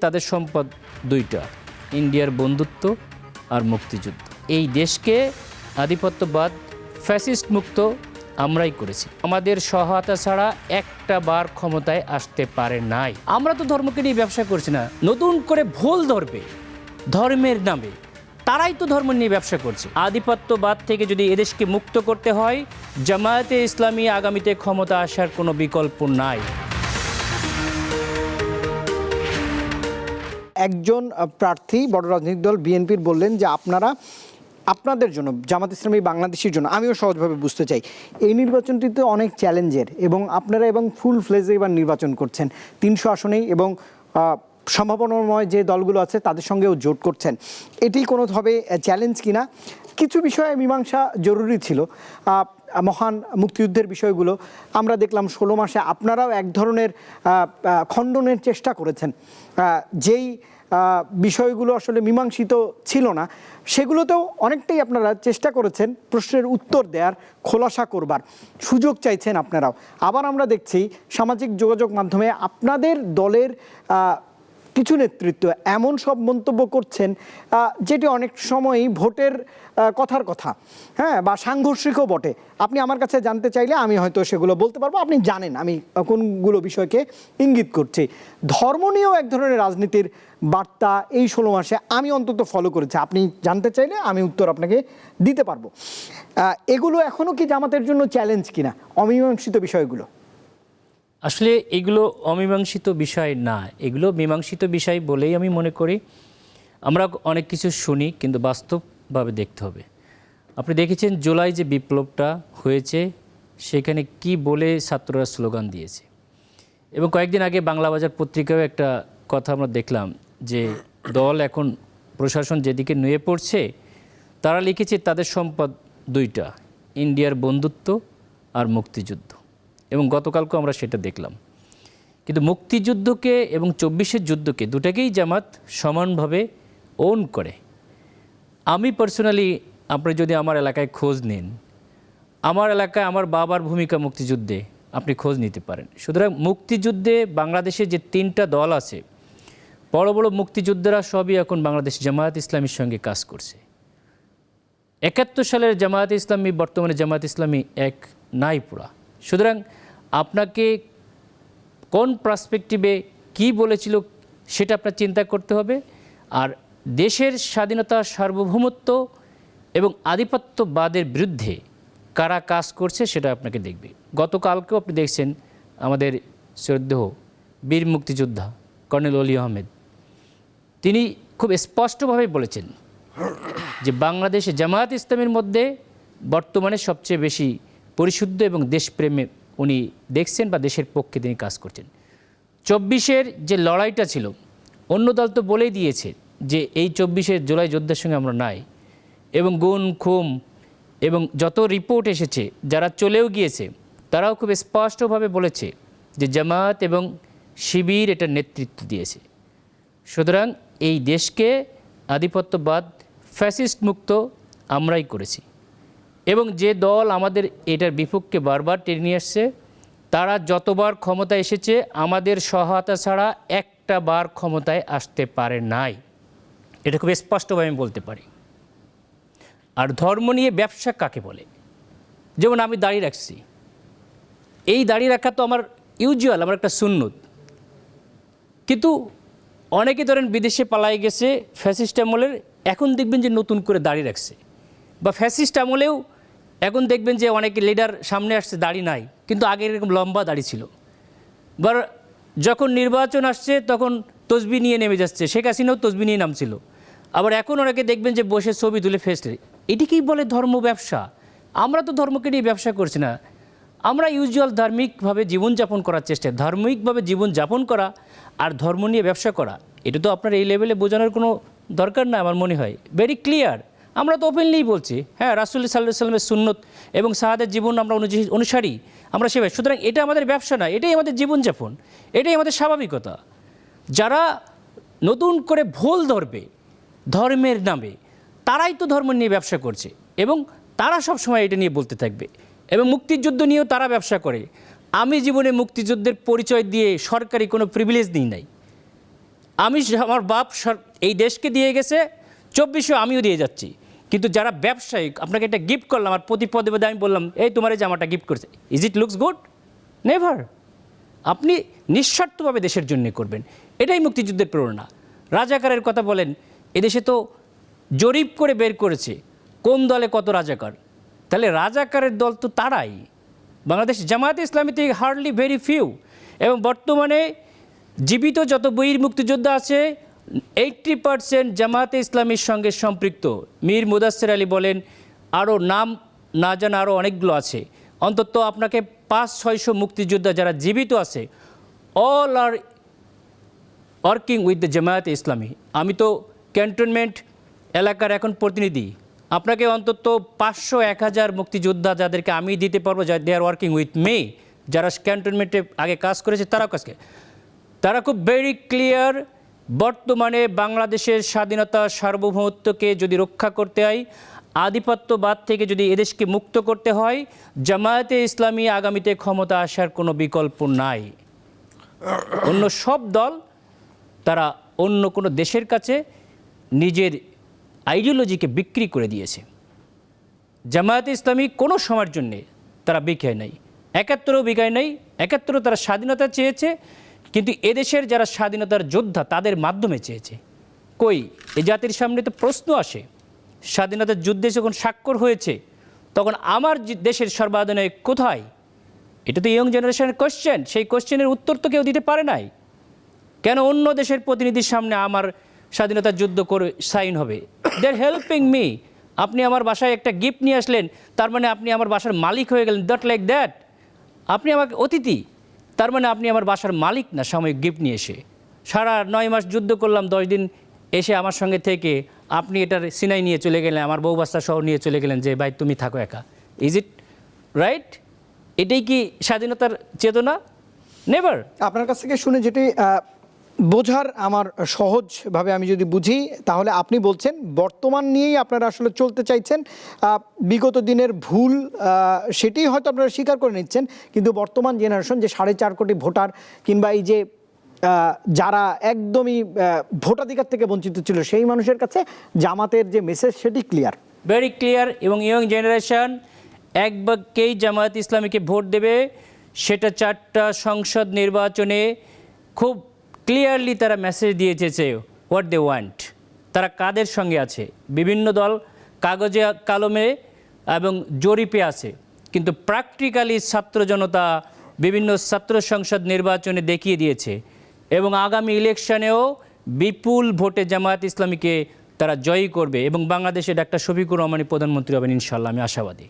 তাদের সম্পদ দুইটা, ইন্ডিয়ার বন্ধুত্ব আর মুক্তিযুদ্ধ। এই দেশকে আধিপত্যবাদ ফ্যাসিস্ট মুক্ত আমরাই করেছি। আমাদের সহায়তা ছাড়া একটা বার ক্ষমতায় আসতে পারে নাই। আমরা তো ধর্মকে নিয়ে ব্যবসা করছি না, নতুন করে ভুল ধরবে ধর্মের নামে তারাই তো ধর্ম নিয়ে ব্যবসা করছে। আধিপত্যবাদ থেকে যদি এদেশকে মুক্ত করতে হয়, জামায়াতে ইসলামী আগামীতে ক্ষমতা আসার কোনো বিকল্প নাই। একজন প্রার্থী বড় রাজনৈতিক দল বিএনপির বললেন যে আপনাদের জন্য, জামাত ইসলামী বাংলাদেশের জন্য, আমিও সহজভাবে বুঝতে চাই, এই নির্বাচনটিতে অনেক চ্যালেঞ্জের এবং আপনারা ফুল ফ্লেজে এবার নির্বাচন করছেন 300 আসনেই এবং সম্ভাবনাময় যে দলগুলো আছে তাদের সঙ্গেও জোট করছেন। এটি কোনোভাবে চ্যালেঞ্জ কিনা? কিছু বিষয়ে মীমাংসা জরুরি ছিল। মহান মুক্তিযুদ্ধের বিষয়গুলো আমরা দেখলাম 16 মাসে আপনারাও এক ধরনের খণ্ডনের চেষ্টা করেছেন। যেই বিষয়গুলো আসলে মীমাংসিত ছিল না সেগুলোতেও অনেকটাই আপনারা চেষ্টা করেছেন প্রশ্নের উত্তর দেওয়ার, খোলাসা করবার সুযোগ চাইছেন আপনারাও। আবার আমরা দেখছি সামাজিক যোগাযোগ মাধ্যমে আপনাদের দলের কিছু নেতৃত্ব এমন সব মন্তব্য করছেন যেটি অনেক সময়ই ভোটের কথার কথা, হ্যাঁ, বা সাংঘর্ষিকও বটে। আপনি আমার কাছে জানতে চাইলে আমি হয়তো সেগুলো বলতে পারবো, আপনি জানেন আমি কোনগুলো বিষয়কে ইঙ্গিত করছি। ধর্ম নিয়েও এক ধরনের রাজনীতির বার্তা এই 16 মাসে আমি অন্তত ফলো করেছি। আপনি জানতে চাইলে আমি উত্তর আপনাকে দিতে পারবো। এগুলো এখনও কি জামাতের জন্য চ্যালেঞ্জ কিনা, অমীমাংসিত বিষয়গুলো? আসলে এগুলো অমীমাংসিত বিষয় না, এগুলো মীমাংসিত বিষয় বলেই আমি মনে করি। আমরা অনেক কিছু শুনি, কিন্তু বাস্তবভাবে দেখতে হবে। আপনি দেখেছেন জুলাই যে বিপ্লবটা হয়েছে সেখানে কি বলে ছাত্ররা স্লোগান দিয়েছে, এবং কয়েকদিন আগে বাংলা বাজার পত্রিকাও একটা কথা আমরা দেখলাম যে দল এখন প্রশাসন যেদিকে নুয়ে পড়ছে, তারা লিখেছে তাদের সম্পদ দুইটা, ইন্ডিয়ার বন্ধুত্ব আর মুক্তিযুদ্ধ। এবং গতকালকেও আমরা সেটা দেখলাম। কিন্তু মুক্তিযুদ্ধকে এবং 24-এর যুদ্ধকে দুটাকেই জামাত সমানভাবে ওন করে। আমি পার্সোনালি, আপনি যদি আমার এলাকায় খোঁজ নিন, আমার এলাকায় আমার বাবার ভূমিকা মুক্তিযুদ্ধে আপনি খোঁজ নিতে পারেন। সুতরাং মুক্তিযুদ্ধে বাংলাদেশে যে 3টা দল আছে, বড় বড় মুক্তিযোদ্ধারা সবই এখন বাংলাদেশ জামায়াত ইসলামীর সঙ্গে কাজ করছে। 71 সালের জামায়াত ইসলামী বর্তমানে জামায়াত ইসলামী এক নাই পুরা। সুতরাং আপনাকে কোন পার্সপেক্টিভে কি বলেছিল সেটা আপনার চিন্তা করতে হবে। আর দেশের স্বাধীনতা, সার্বভৌমত্ব এবং আধিপত্যবাদের বিরুদ্ধে কারা কাজ করছে সেটা আপনাকে দেখবে। গতকালকেও আপনি দেখছেন আমাদের শ্রদ্ধেয় বীর মুক্তিযোদ্ধা কর্নেল অলি আহমেদ, তিনি খুব স্পষ্টভাবে বলেছেন যে বাংলাদেশে জামায়াত ইসলামের মধ্যে বর্তমানে সবচেয়ে বেশি পরিশুদ্ধ এবং দেশপ্রেমে উনি দেখছেন বা দেশের পক্ষে তিনি কাজ করছেন। 24-এর যে লড়াইটা ছিল, অন্য দল তো বলেই দিয়েছে যে এই 24-এর জুলাই যোদ্ধার সঙ্গে আমরা নাই, এবং গুম খুম এবং যত রিপোর্ট এসেছে, যারা চলেও গিয়েছে তারাও খুব স্পষ্টভাবে বলেছে যে জামায়াত এবং শিবির এটার নেতৃত্ব দিয়েছে। সুতরাং এই দেশকে আধিপত্যবাদ ফ্যাসিস্ট মুক্ত আমরাই করেছি, এবং যে দল আমাদের এটার বিপক্ষে বারবার টেনে নিয়ে আসছে, তারা যতবার ক্ষমতায় এসেছে আমাদের সহায়তা ছাড়া একটা বার ক্ষমতায় আসতে পারে নাই। এটা খুব স্পষ্টভাবে আমি বলতে পারি। আর ধর্ম নিয়ে ব্যবসা কাকে বলে? যেমন আমি দাড়ি রাখছি, এই দাড়ি রাখা তো আমার ইউজুয়াল, আমার একটা সুন্নত। কিন্তু অনেকে ধরেন বিদেশে পালাই গেছে ফ্যাসিস্ট আমলের, এখন দেখবেন যে নতুন করে দাড়ি রাখছে, বা ফ্যাসিস্ট আমলেও এখন দেখবেন যে অনেকে লিডার সামনে আসছে দাড়ি নাই, কিন্তু আগে এরকম লম্বা দাড়ি ছিল। বা যখন নির্বাচন আসছে তখন তসবি নিয়ে নেমে যাচ্ছে, শেখ হাসিনাও তসবি নিয়ে নামছিল। আবার এখন অনেকে দেখবেন যে বসে ছবি তুলে ফেসলে, এটিকেই বলে ধর্ম ব্যবসা। আমরা তো ধর্মকে নিয়ে ব্যবসা করছি না, আমরা ইউজুয়াল ধার্মিকভাবে জীবনযাপন করার চেষ্টা, ধার্মিকভাবে জীবনযাপন করা আর ধর্ম নিয়ে ব্যবসা করা, এটা তো আপনার এই লেভেলে বোঝানোর কোনো দরকার না আমার মনে হয়। ভেরি ক্লিয়ার, আমরা তো ওপেনলিই বলছি, হ্যাঁ, রাসূল সাল্লাল্লাহু আলাইহি ওয়াসাল্লামের সুন্নত এবং সাহাদের জীবন আমরা অনুসারী, আমরা সেভাবে। সুতরাং এটা আমাদের ব্যবসা না, এটাই আমাদের জীবনযাপন, এটাই আমাদের স্বাভাবিকতা। যারা নতুন করে ভুল ধরবে ধর্মের নামে, তারাই তো ধর্ম নিয়ে ব্যবসা করছে, এবং তারা সব সময় এটা নিয়ে বলতে থাকবে। এবং মুক্তিযুদ্ধ নিয়েও তারা ব্যবসা করে। আমি জীবনে মুক্তিযুদ্ধের পরিচয় দিয়ে সরকারি কোনো প্রিভিলেজ নিই নাই। আমার বাপ এই দেশকে দিয়ে গেছে, 2400 আমিও দিয়ে যাচ্ছি। কিন্তু যারা ব্যবসায়িক, আপনাকে একটা গিফট করলাম, আর প্রতি পদে পদে আমি বললাম এই তোমার এই জামাটা গিফট করছে, is it looks good? Never. আপনি নিঃস্বার্থভাবে দেশের জন্য করবেন, এটাই মুক্তিযুদ্ধের প্রেরণা। রাজাকারের কথা বলেন, এদেশে তো জরিপ করে বের করেছে কোন দলে কত রাজাকার। তাহলে রাজাকারের দল তো তারাই। বাংলাদেশ জামায়াতে ইসলামী থেকে হার্ডলি ভেরি ফিউ। এবং বর্তমানে জীবিত যত বীর মুক্তিযোদ্ধা আছে 80% জামায়াতে ইসলামীর সঙ্গে সম্পৃক্ত। মীর মুদাচ্ছের আলী বলেন, আরও নাম না জানা আরও অনেকগুলো আছে। অন্তত আপনাকে 500-600 মুক্তিযোদ্ধা যারা জীবিত আছে, all are working with the Jamaat-e-Islami. আমি তো ক্যান্টনমেন্ট এলাকার এখন প্রতিনিধি, আপনাকে অন্তত 500-1000 মুক্তিযোদ্ধা যাদেরকে আমি দিতে পারবো, দে আর ওয়ার্কিং উইথ মি, যারা ক্যান্টনমেন্টে আগে কাজ করেছে তারাও কাজকে, তারা খুব ভেরি ক্লিয়ার। বর্তমানে বাংলাদেশের স্বাধীনতা সার্বভৌমত্বকে যদি রক্ষা করতে হয়, আধিপত্যবাদ থেকে যদি এদেশকে মুক্ত করতে হয়, জামায়াতে ইসলামী আগামীতে ক্ষমতা আসার কোনো বিকল্প নাই। অন্য সব দল তারা অন্য কোনো দেশের কাছে নিজের আইডিওলজিকে বিক্রি করে দিয়েছে। জামায়াতে ইসলামী কোনো সময়ের জন্যে তারা বিকায় নাই, 71-ও বিকায় নাই। 71-ও তারা স্বাধীনতা চেয়েছে, কিন্তু এদেশের যারা স্বাধীনতার যোদ্ধা তাদের মাধ্যমে চেয়েছে। কই এ জাতির সামনে তো প্রশ্ন আসে, স্বাধীনতার যুদ্ধে যখন স্বাক্ষর হয়েছে তখন আমার দেশের সর্বাধিনায়ক কোথায়? এটা তো ইয়ং জেনারেশনের কোশ্চেন। সেই কোশ্চেনের উত্তর তো কেউ দিতে পারে নাই। কেন অন্য দেশের প্রতিনিধির সামনে আমার স্বাধীনতার যুদ্ধ করে সাইন হবে? দে আর হেল্পিং মি। আপনি আমার বাসায় একটা গিফট নিয়ে আসলেন, তার মানে আপনি আমার বাসার মালিক হয়ে গেলেন? Not like that. আপনি আমাকে অতিথি, তার মানে আপনি আমার বাসার মালিক না। সাময়িক গিফট নিয়ে এসে সারা 9 মাস যুদ্ধ করলাম, 10 দিন এসে আমার সঙ্গে থেকে আপনি এটার সিনাই নিয়ে চলে গেলেন, আমার বউ বাচ্চা সহ নিয়ে চলে গেলেন যে ভাই তুমি থাকো একা। Is it right? এটাই কি স্বাধীনতার চেতনা? নেভার। আপনার কাছ থেকে শুনে যেটি বোঝার আমার সহজভাবে আমি যদি বুঝি, তাহলে আপনি বলছেন বর্তমান নিয়েই আপনারা আসলে চলতে চাইছেন। বিগত দিনের ভুল সেটি হয়তো আপনারা স্বীকার করে নিচ্ছেন, কিন্তু বর্তমান জেনারেশন যে 4.5 কোটি ভোটার, কিংবা এই যে যারা একদমই ভোটাধিকার থেকে বঞ্চিত ছিল, সেই মানুষের কাছে জামাতের যে মেসেজ সেটি ক্লিয়ার, ভেরি ক্লিয়ার। এবং ইয়ং জেনারেশন এক বাক্যেই জামায়াত ইসলামীকে ভোট দেবে। সেটা 4টা সংসদ নির্বাচনে খুব ক্লিয়ারলি তারা মেসেজ দিয়েছে হোয়াট দে ওয়ান্ট। তারা কাদের সঙ্গে আছে? বিভিন্ন দল কাগজে কলমে এবং জরিপে আছে, কিন্তু প্র্যাকটিক্যালি ছাত্র জনতা বিভিন্ন ছাত্র সংসদ নির্বাচনে দেখিয়ে দিয়েছে। এবং আগামী ইলেকশনেও বিপুল ভোটে জামায়াত ইসলামীকে তারা জয়ী করবে এবং বাংলাদেশে ডাক্তার শফিকুর রহমানই প্রধানমন্ত্রী হবেন ইনশাআল্লাহ, আমি আশাবাদী।